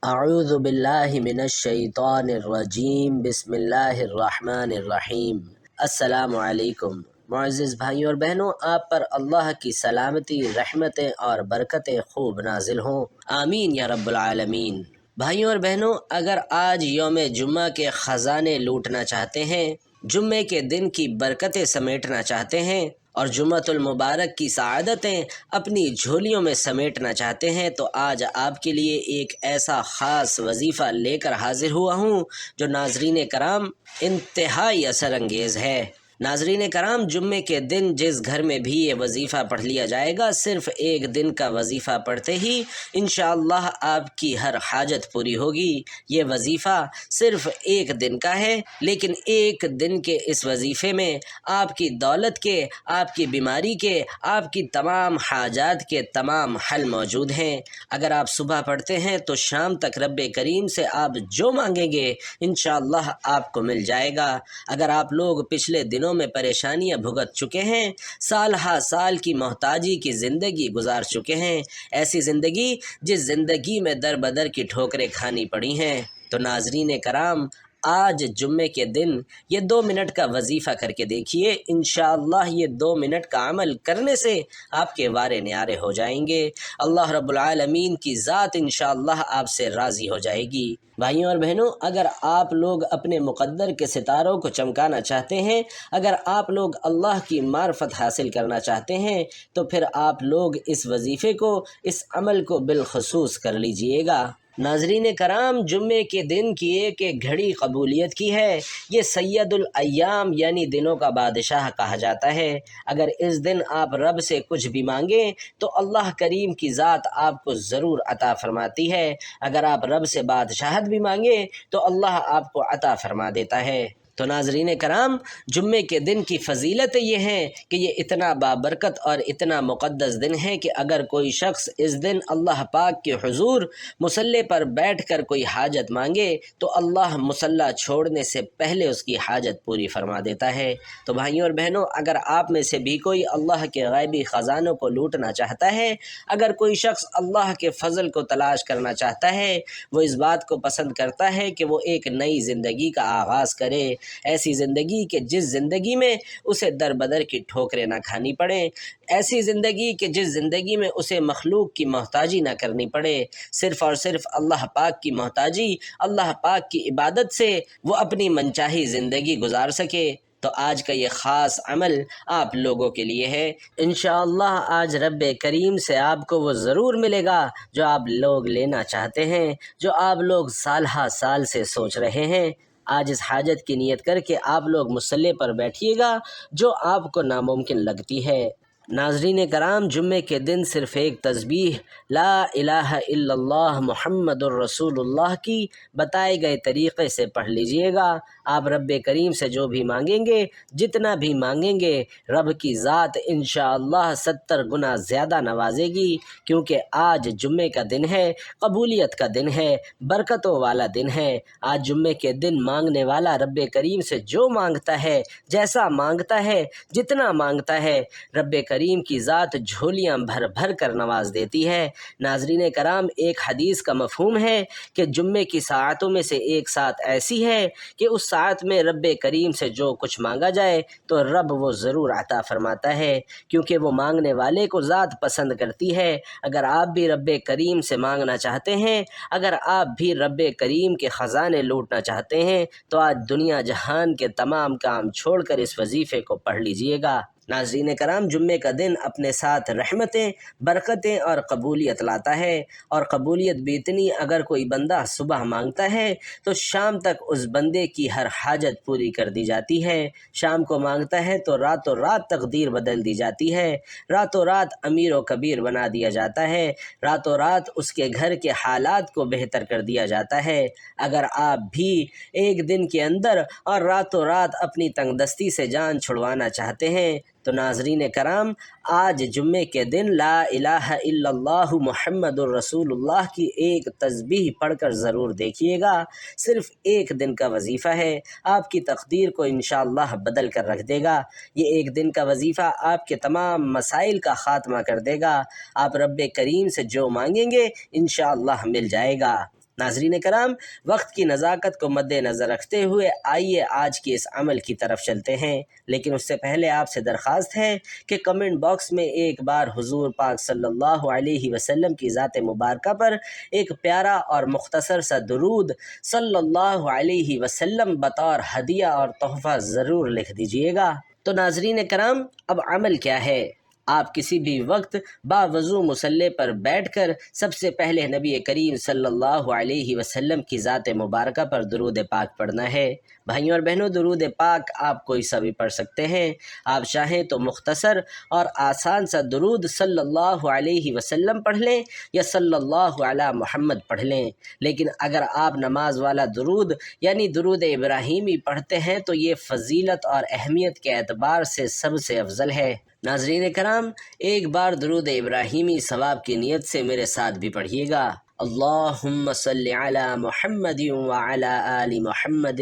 اعوذ باللہ من الشیطان الرجیم، بسم اللہ الرحمن الرحیم۔ السلام علیکم معزز بھائیوں اور بہنوں، آپ پر اللہ کی سلامتی، رحمتیں اور برکتیں خوب نازل ہوں، آمین یا رب العالمین۔ بھائیوں اور بہنوں، اگر آج یوم جمعہ کے خزانے لوٹنا چاہتے ہیں، جمعے کے دن کی برکتیں سمیٹنا چاہتے ہیں اور جمعۃ المبارک کی سعادتیں اپنی جھولیوں میں سمیٹنا چاہتے ہیں، تو آج آپ کے لیے ایک ایسا خاص وظیفہ لے کر حاضر ہوا ہوں جو ناظرین کرام انتہائی اثر انگیز ہے۔ ناظرین کرام، جمعے کے دن جس گھر میں بھی یہ وظیفہ پڑھ لیا جائے گا، صرف ایک دن کا وظیفہ پڑھتے ہی انشاءاللہ آپ کی ہر حاجت پوری ہوگی۔ یہ وظیفہ صرف ایک دن کا ہے، لیکن ایک دن کے اس وظیفے میں آپ کی دولت کے، آپ کی بیماری کے، آپ کی تمام حاجات کے تمام حل موجود ہیں۔ اگر آپ صبح پڑھتے ہیں تو شام تک رب کریم سے آپ جو مانگیں گے انشاءاللہ آپ کو مل جائے گا۔ اگر آپ لوگ پچھلے دنوں میں پریشانیاں بھگت چکے ہیں، سال ہا سال کی محتاجی کی زندگی گزار چکے ہیں، ایسی زندگی جس زندگی میں در بدر کی ٹھوکریں کھانی پڑی ہیں، تو ناظرین کرام، آج جمعے کے دن یہ 2 منٹ کا وظیفہ کر کے دیکھیے۔ انشاءاللہ یہ 2 منٹ کا عمل کرنے سے آپ کے وارے نیارے ہو جائیں گے، اللہ رب العالمین کی ذات انشاءاللہ آپ سے راضی ہو جائے گی۔ بھائیوں اور بہنوں، اگر آپ لوگ اپنے مقدر کے ستاروں کو چمکانا چاہتے ہیں، اگر آپ لوگ اللہ کی معرفت حاصل کرنا چاہتے ہیں، تو پھر آپ لوگ اس وظیفے کو، اس عمل کو بالخصوص کر لیجئے گا۔ ناظرین کرام، جمعے کے دن کی ایک ایک گھڑی قبولیت کی ہے۔ یہ سید الایام یعنی دنوں کا بادشاہ کہا جاتا ہے۔ اگر اس دن آپ رب سے کچھ بھی مانگیں تو اللہ کریم کی ذات آپ کو ضرور عطا فرماتی ہے۔ اگر آپ رب سے بادشاہت بھی مانگیں تو اللہ آپ کو عطا فرما دیتا ہے۔ تو ناظرین کرام، جمعے کے دن کی فضیلت یہ ہے کہ یہ اتنا بابرکت اور اتنا مقدس دن ہے کہ اگر کوئی شخص اس دن اللہ پاک کے حضور مصلی پر بیٹھ کر کوئی حاجت مانگے تو اللہ مصلی چھوڑنے سے پہلے اس کی حاجت پوری فرما دیتا ہے۔ تو بھائیوں اور بہنوں، اگر آپ میں سے بھی کوئی اللہ کے غیبی خزانوں کو لوٹنا چاہتا ہے، اگر کوئی شخص اللہ کے فضل کو تلاش کرنا چاہتا ہے، وہ اس بات کو پسند کرتا ہے کہ وہ ایک نئی زندگی کا آغاز کرے، ایسی زندگی کہ جس زندگی میں اسے در بدر کی ٹھوکریں نہ کھانی پڑیں، ایسی زندگی کہ جس زندگی میں اسے مخلوق کی محتاجی نہ کرنی پڑے، صرف اور صرف اللہ پاک کی محتاجی، اللہ پاک کی عبادت سے وہ اپنی منچاہی زندگی گزار سکے، تو آج کا یہ خاص عمل آپ لوگوں کے لیے ہے۔ انشاءاللہ آج رب کریم سے آپ کو وہ ضرور ملے گا جو آپ لوگ لینا چاہتے ہیں، جو آپ لوگ سال ہا سال سے سوچ رہے ہیں۔ آج اس حاجت کی نیت کر کے آپ لوگ مصلی پر بیٹھیے گا جو آپ کو ناممکن لگتی ہے۔ ناظرین کرام، جمعے کے دن صرف ایک تسبیح لا الہ الا اللہ محمد الرسول اللہ کی بتائے گئے طریقے سے پڑھ لیجئے گا۔ آپ رب کریم سے جو بھی مانگیں گے، جتنا بھی مانگیں گے، رب کی ذات انشاءاللہ 70 گنا زیادہ نوازے گی، کیونکہ آج جمعے کا دن ہے، قبولیت کا دن ہے، برکتوں والا دن ہے۔ آج جمعے کے دن مانگنے والا رب کریم سے جو مانگتا ہے، جیسا مانگتا ہے، جتنا مانگتا ہے، رب کریم کی ذات جھولیاں بھر بھر کر نواز دیتی ہے۔ ناظرین کرام، ایک حدیث کا مفہوم ہے کہ جمعے کی ساعتوں میں سے ایک ساعت ایسی ہے کہ اس ساعت میں رب کریم سے جو کچھ مانگا جائے تو رب وہ ضرور عطا فرماتا ہے، کیونکہ وہ مانگنے والے کو ذات پسند کرتی ہے۔ اگر آپ بھی رب کریم سے مانگنا چاہتے ہیں، اگر آپ بھی رب کریم کے خزانے لوٹنا چاہتے ہیں، تو آج دنیا جہان کے تمام کام چھوڑ کر اس وظیفے کو پڑھ لیجئے گا۔ ناظرین کرام، جمعے کا دن اپنے ساتھ رحمتیں، برکتیں اور قبولیت لاتا ہے، اور قبولیت بھی اتنی، اگر کوئی بندہ صبح مانگتا ہے تو شام تک اس بندے کی ہر حاجت پوری کر دی جاتی ہے۔ شام کو مانگتا ہے تو راتوں رات تقدیر بدل دی جاتی ہے، راتوں رات امیر و کبیر بنا دیا جاتا ہے، راتوں رات اس کے گھر کے حالات کو بہتر کر دیا جاتا ہے۔ اگر آپ بھی ایک دن کے اندر اور راتوں رات اپنی تنگ دستی سے جان چھڑوانا چاہتے ہیں تو ناظرین کرام، آج جمعے کے دن لا الہ الا اللہ محمد الرسول اللہ کی ایک تسبیح پڑھ کر ضرور دیکھیے گا۔ صرف ایک دن کا وظیفہ ہے، آپ کی تقدیر کو انشاءاللہ بدل کر رکھ دے گا۔ یہ ایک دن کا وظیفہ آپ کے تمام مسائل کا خاتمہ کر دے گا۔ آپ رب کریم سے جو مانگیں گے انشاءاللہ مل جائے گا۔ ناظرین کرام، وقت کی نزاکت کو مد نظر رکھتے ہوئے آئیے آج کے اس عمل کی طرف چلتے ہیں، لیکن اس سے پہلے آپ سے درخواست ہے کہ کمنٹ باکس میں ایک بار حضور پاک صلی اللہ علیہ وسلم کی ذات مبارکہ پر ایک پیارا اور مختصر سا درود صلی اللہ علیہ وسلم بطور ہدیہ اور تحفہ ضرور لکھ دیجئے گا۔ تو ناظرین کرام، اب عمل کیا ہے؟ آپ کسی بھی وقت باوضو مصلی پر بیٹھ کر سب سے پہلے نبی کریم صلی اللہ علیہ وسلم کی ذات مبارکہ پر درود پاک پڑھنا ہے۔ بھائیوں اور بہنوں، درود پاک آپ کوئی سا بھی پڑھ سکتے ہیں۔ آپ چاہیں تو مختصر اور آسان سا درود صلی اللہ علیہ وسلم پڑھ لیں یا صلی اللہ علی محمد پڑھ لیں، لیکن اگر آپ نماز والا درود یعنی درود ابراہیمی پڑھتے ہیں تو یہ فضیلت اور اہمیت کے اعتبار سے سب سے افضل ہے۔ ناظرین کرام، ایک بار درود ابراہیمی ثواب کی نیت سے میرے ساتھ بھی پڑھیے گا۔ اللہم صلی علی محمد وعلی آل محمد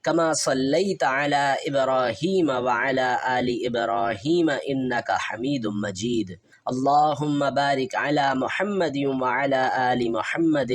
کما صلیت علی ابراہیم وعلی آل ابراہیم انک حمید مجید۔ اللہم بارک علی محمد وعلی آل محمد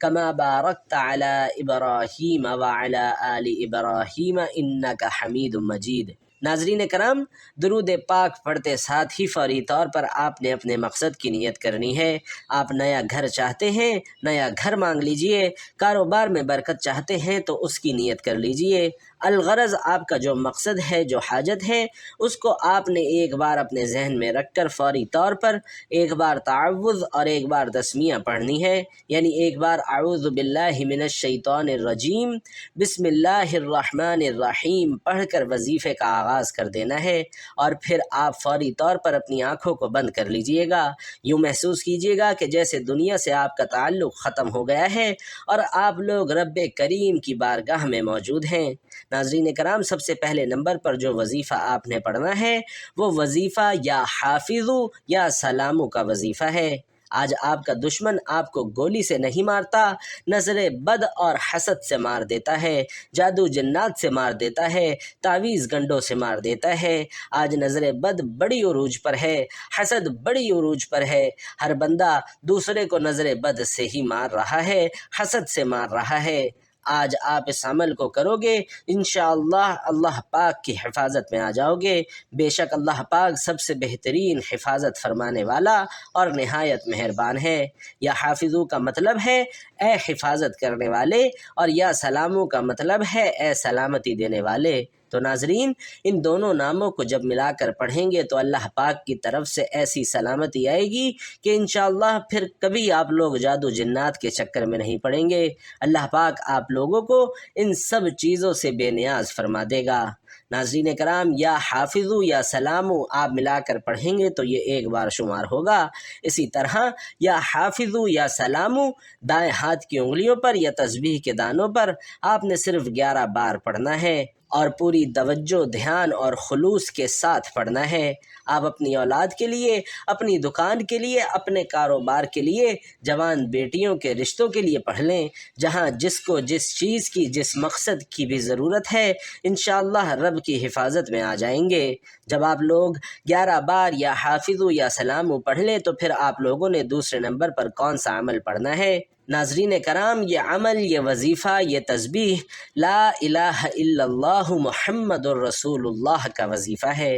کما بارکت علی ابراہیم وعلی آل ابراہیم انک حمید مجید۔ ناظرین کرام، درود پاک پڑھتے ساتھ ہی فوری طور پر آپ نے اپنے مقصد کی نیت کرنی ہے۔ آپ نیا گھر چاہتے ہیں، نیا گھر مانگ لیجئے۔ کاروبار میں برکت چاہتے ہیں تو اس کی نیت کر لیجئے۔ الغرض آپ کا جو مقصد ہے، جو حاجت ہے، اس کو آپ نے ایک بار اپنے ذہن میں رکھ کر فوری طور پر ایک بار تعوذ اور ایک بار تسمیہ پڑھنی ہے، یعنی ایک بار اعوذ باللہ من الشیطان الرجیم بسم اللہ الرحمن الرحیم پڑھ کر وظیفے کا آغاز کر دینا ہے، اور پھر آپ فوری طور پر اپنی آنکھوں کو بند کر لیجئے گا۔ یوں محسوس کیجئے گا کہ جیسے دنیا سے آپ کا تعلق ختم ہو گیا ہے اور آپ لوگ رب کریم کی بارگاہ میں موجود ہیں۔ ناظرین کرام، سب سے پہلے نمبر پر جو وظیفہ آپ نے پڑھنا ہے وہ وظیفہ یا حافظو یا سلامو کا وظیفہ ہے۔ آج آپ کا دشمن آپ کو گولی سے نہیں مارتا، نظر بد اور حسد سے مار دیتا ہے، جادو جنات سے مار دیتا ہے، تعویذ گنڈوں سے مار دیتا ہے۔ آج نظر بد بڑی عروج پر ہے، حسد بڑی عروج پر ہے۔ ہر بندہ دوسرے کو نظر بد سے ہی مار رہا ہے، حسد سے مار رہا ہے۔ آج آپ اس عمل کو کرو گے، انشاءاللہ اللہ پاک کی حفاظت میں آ جاؤ گے۔ بے شک اللہ پاک سب سے بہترین حفاظت فرمانے والا اور نہایت مہربان ہے۔ یا حافظو کا مطلب ہے اے حفاظت کرنے والے، اور یا سلامو کا مطلب ہے اے سلامتی دینے والے۔ تو ناظرین، ان دونوں ناموں کو جب ملا کر پڑھیں گے تو اللہ پاک کی طرف سے ایسی سلامتی آئے گی کہ انشاءاللہ پھر کبھی آپ لوگ جادو جنات کے چکر میں نہیں پڑیں گے۔ اللہ پاک آپ لوگوں کو ان سب چیزوں سے بے نیاز فرما دے گا۔ ناظرین کرام، یا حافظو یا سلامو آپ ملا کر پڑھیں گے تو یہ ایک بار شمار ہوگا۔ اسی طرح یا حافظو یا سلامو دائیں ہاتھ کی انگلیوں پر یا تسبیح کے دانوں پر آپ نے صرف 11 بار پڑھنا ہے، اور پوری توجہ، دھیان اور خلوص کے ساتھ پڑھنا ہے۔ آپ اپنی اولاد کے لیے، اپنی دکان کے لیے، اپنے کاروبار کے لیے، جوان بیٹیوں کے رشتوں کے لیے پڑھ لیں۔ جہاں جس کو جس چیز کی، جس مقصد کی بھی ضرورت ہے، انشاءاللہ رب کی حفاظت میں آ جائیں گے۔ جب آپ لوگ 11 بار یا حافظو یا سلامو پڑھ لیں تو پھر آپ لوگوں نے دوسرے نمبر پر کون سا عمل پڑھنا ہے؟ ناظرین کرام، یہ عمل، یہ وظیفہ، یہ تسبیح لا الہ الا اللہ محمد الرسول اللہ کا وظیفہ ہے۔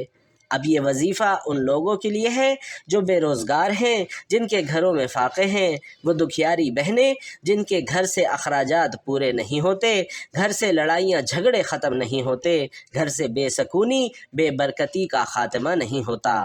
اب یہ وظیفہ ان لوگوں کے لیے ہے جو بے روزگار ہیں، جن کے گھروں میں فاقے ہیں، وہ دکھیاری بہنیں جن کے گھر سے اخراجات پورے نہیں ہوتے، گھر سے لڑائیاں جھگڑے ختم نہیں ہوتے، گھر سے بے سکونی، بے برکتی کا خاتمہ نہیں ہوتا۔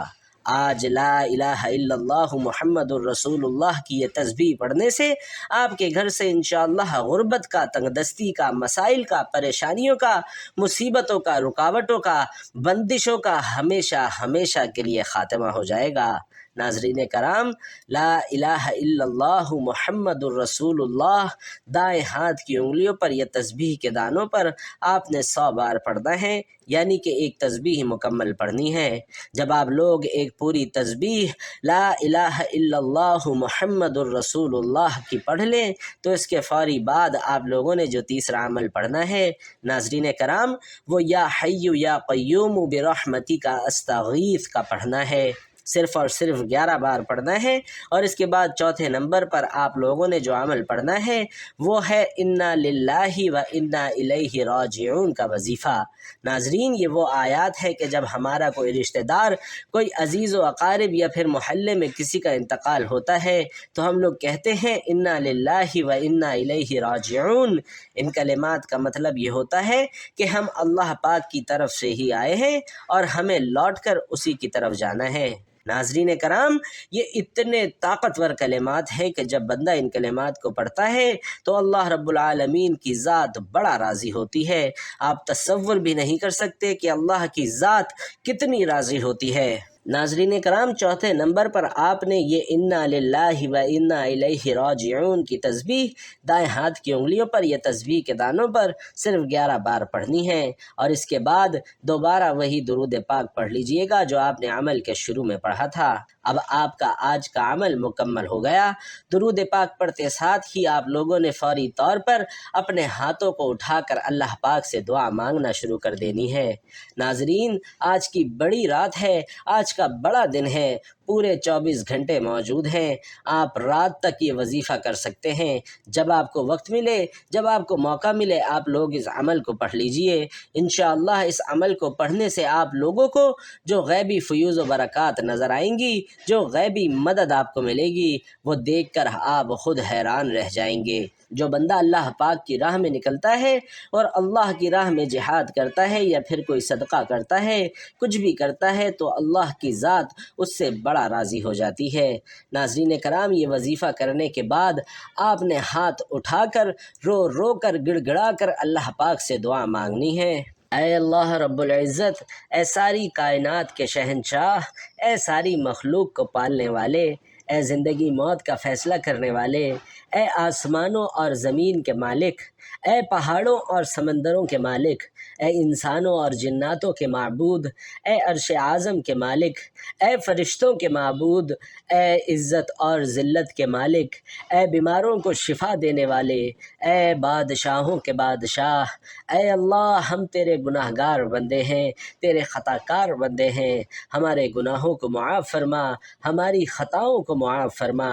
آج لا الہ الا اللہ محمد الرسول اللہ کی یہ تسبیح پڑھنے سے آپ کے گھر سے انشاءاللہ غربت کا، تنگ دستی کا، مسائل کا، پریشانیوں کا، مصیبتوں کا، رکاوٹوں کا، بندشوں کا ہمیشہ ہمیشہ کے لیے خاتمہ ہو جائے گا۔ ناظرین کرام، لا الہ الا اللہ محمد الرسول اللہ دائیں ہاتھ کی انگلیوں پر یا تسبیح کے دانوں پر آپ نے 100 بار پڑھنا ہے، یعنی کہ ایک تسبیح مکمل پڑھنی ہے۔ جب آپ لوگ ایک پوری تسبیح لا الہ الا اللہ محمد الرسول اللہ کی پڑھ لیں تو اس کے فوری بعد آپ لوگوں نے جو تیسرا عمل پڑھنا ہے ناظرین کرام، وہ یا حی یا قیوم برحمتی کا استغیث کا پڑھنا ہے۔ صرف اور صرف 11 بار پڑھنا ہے، اور اس کے بعد چوتھے نمبر پر آپ لوگوں نے جو عمل پڑھنا ہے وہ ہے انا للہ و انا الیہ راجعون کا وظیفہ۔ ناظرین، یہ وہ آیات ہے کہ جب ہمارا کوئی رشتہ دار، کوئی عزیز و اقارب یا پھر محلے میں کسی کا انتقال ہوتا ہے تو ہم لوگ کہتے ہیں انا للہ و انا الیہ راجعون۔ ان کلمات کا مطلب یہ ہوتا ہے کہ ہم اللہ پاک کی طرف سے ہی آئے ہیں اور ہمیں لوٹ کر اسی کی طرف جانا ہے۔ ناظرین کرام، یہ اتنے طاقتور کلمات ہیں کہ جب بندہ ان کلمات کو پڑھتا ہے تو اللہ رب العالمین کی ذات بڑا راضی ہوتی ہے۔ آپ تصور بھی نہیں کر سکتے کہ اللہ کی ذات کتنی راضی ہوتی ہے۔ ناظرین کرام، چوتھے نمبر پر آپ نے یہ انا للہ و انا الیہ راجعون کی تسبیح دائیں ہاتھ کی انگلیوں پر یا تسبیح کے دانوں پر صرف 11 بار پڑھنی ہے، اور اس کے بعد دوبارہ وہی درود پاک پڑھ لیجئے گا جو آپ نے عمل کے شروع میں پڑھا تھا۔ اب آپ کا آج کا عمل مکمل ہو گیا۔ درود پاک پڑھتے ساتھ ہی آپ لوگوں نے فوری طور پر اپنے ہاتھوں کو اٹھا کر اللہ پاک سے دعا مانگنا شروع کر دینی ہے۔ ناظرین، آج کی بڑی رات ہے، آج کا بڑا دن ہے، پورے 24 گھنٹے موجود ہیں۔ آپ رات تک یہ وظیفہ کر سکتے ہیں۔ جب آپ کو وقت ملے، جب آپ کو موقع ملے، آپ لوگ اس عمل کو پڑھ لیجئے۔ انشاءاللہ اس عمل کو پڑھنے سے آپ لوگوں کو جو غیبی فیوز و برکات نظر آئیں گی، جو غیبی مدد آپ کو ملے گی، وہ دیکھ کر آپ خود حیران رہ جائیں گے۔ جو بندہ اللہ پاک کی راہ میں نکلتا ہے اور اللہ کی راہ میں جہاد کرتا ہے یا پھر کوئی صدقہ کرتا ہے، کچھ بھی کرتا ہے، تو اللہ کی ذات اس سے بڑا راضی ہو جاتی ہے۔ ناظرین کرام، یہ وظیفہ کرنے کے بعد آپ نے ہاتھ اٹھا کر رو رو کر گڑ گڑا کر اللہ پاک سے دعا مانگنی ہے۔ اے اللہ رب العزت، اے ساری کائنات کے شہنشاہ، اے ساری مخلوق کو پالنے والے، اے زندگی موت کا فیصلہ کرنے والے، اے آسمانوں اور زمین کے مالک، اے پہاڑوں اور سمندروں کے مالک، اے انسانوں اور جناتوں کے معبود، اے عرش اعظم کے مالک، اے فرشتوں کے معبود، اے عزت اور ذلت کے مالک، اے بیماروں کو شفا دینے والے، اے بادشاہوں کے بادشاہ، اے اللہ، ہم تیرے گناہ گار بندے ہیں، تیرے خطا کار بندے ہیں، ہمارے گناہوں کو معاف فرما، ہماری خطاؤں کو معاف فرما۔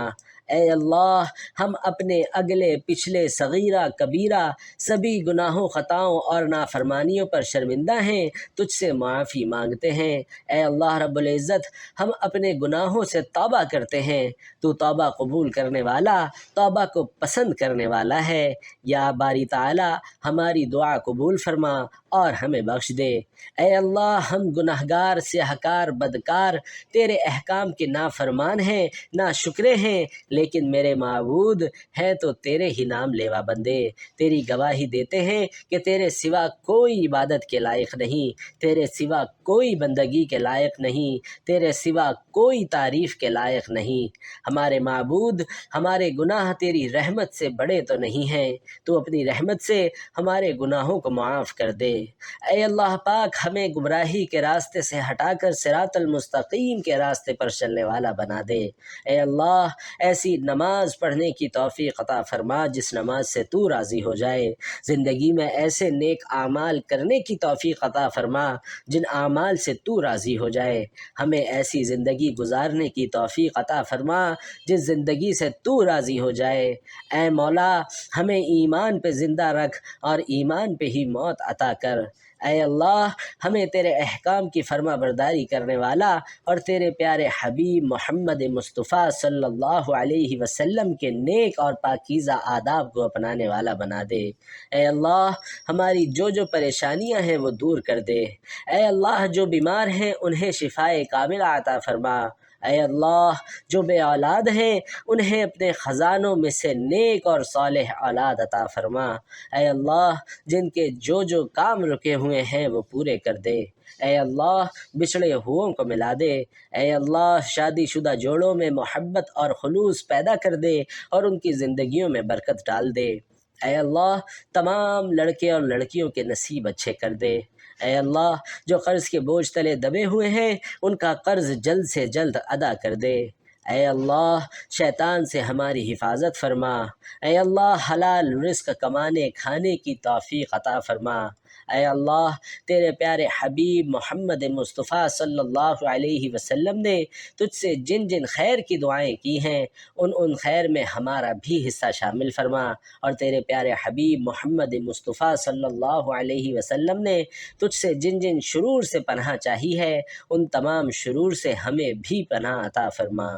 اے اللہ، ہم اپنے اگلے پچھلے صغیرہ کبیرہ سبھی گناہوں، خطاؤں اور نافرمانیوں پر شرمندہ ہیں، تجھ سے معافی مانگتے ہیں۔ اے اللہ رب العزت، ہم اپنے گناہوں سے توبہ کرتے ہیں، تو توبہ قبول کرنے والا، توبہ کو پسند کرنے والا ہے۔ یا باری تعالی، ہماری دعا قبول فرما اور ہمیں بخش دے۔ اے اللہ، ہم گناہگار، سیاہکار، بدکار، تیرے احکام کے نافرمان ہیں، ناشکرے ہیں، لیکن میرے معبود ہیں تو تیرے ہی نام لیوا بندے، تیری گواہی دیتے ہیں کہ تیرے سوا کوئی عبادت کے لائق نہیں، تیرے سوا کوئی بندگی کے لائق نہیں، تیرے سوا کوئی تعریف کے لائق نہیں۔ ہمارے معبود، ہمارے گناہ تیری رحمت سے بڑے تو نہیں ہیں، تو اپنی رحمت سے ہمارے گناہوں کو معاف کر دے۔ اے اللہ پاک، ہمیں گمراہی کے راستے سے ہٹا کر صراط المستقیم کے راستے پر چلنے والا بنا دے۔ اے اللہ، ایسی نماز پڑھنے کی توفیق عطا فرما جس نماز سے تو راضی ہو جائے۔ زندگی میں ایسے نیک اعمال کرنے کی توفیق عطا فرما جن اعمال سے تو راضی ہو جائے۔ ہمیں ایسی زندگی گزارنے کی توفیق عطا فرما جس زندگی سے تو راضی ہو جائے۔ اے مولا، ہمیں ایمان پہ زندہ رکھ اور ایمان پہ ہی موت عطا کر۔ اے اللہ، ہمیں تیرے احکام کی فرما برداری کرنے والا اور تیرے پیارے حبیب محمد مصطفیٰ صلی اللہ علیہ وسلم کے نیک اور پاکیزہ آداب کو اپنانے والا بنا دے۔ اے اللہ، ہماری جو پریشانیاں ہیں وہ دور کر دے۔ اے اللہ، جو بیمار ہیں انہیں شفائے کاملہ عطا فرما۔ اے اللہ، جو بے اولاد ہیں انہیں اپنے خزانوں میں سے نیک اور صالح اولاد عطا فرما۔ اے اللہ، جن کے جو کام رکے ہوئے ہیں وہ پورے کر دے۔ اے اللہ، بچھڑے ہوئوں کو ملا دے۔ اے اللہ، شادی شدہ جوڑوں میں محبت اور خلوص پیدا کر دے اور ان کی زندگیوں میں برکت ڈال دے۔ اے اللہ، تمام لڑکے اور لڑکیوں کے نصیب اچھے کر دے۔ اے اللہ، جو قرض کے بوجھ تلے دبے ہوئے ہیں ان کا قرض جلد سے جلد ادا کر دے۔ اے اللہ، شیطان سے ہماری حفاظت فرما۔ اے اللہ، حلال رزق کمانے کھانے کی توفیق عطا فرما۔ اے اللہ تیرے پیارے حبیب محمد مصطفیٰ صلی اللہ علیہ وسلم نے تجھ سے جن جن خیر کی دعائیں کی ہیں ان خیر میں ہمارا بھی حصہ شامل فرما، اور تیرے پیارے حبیب محمد مصطفیٰ صلی اللہ علیہ وسلم نے تجھ سے جن جن شرور سے پناہ چاہی ہے ان تمام شرور سے ہمیں بھی پناہ عطا فرما،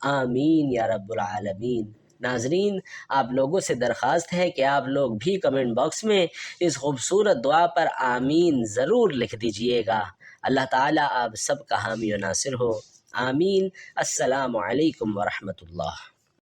آمین یا رب العالمین۔ ناظرین، آپ لوگوں سے درخواست ہے کہ آپ لوگ بھی کمنٹ باکس میں اس خوبصورت دعا پر آمین ضرور لکھ دیجئے گا۔ اللہ تعالیٰ آپ سب کا حامی و ناصر ہو، آمین۔ السلام علیکم ورحمۃ اللہ۔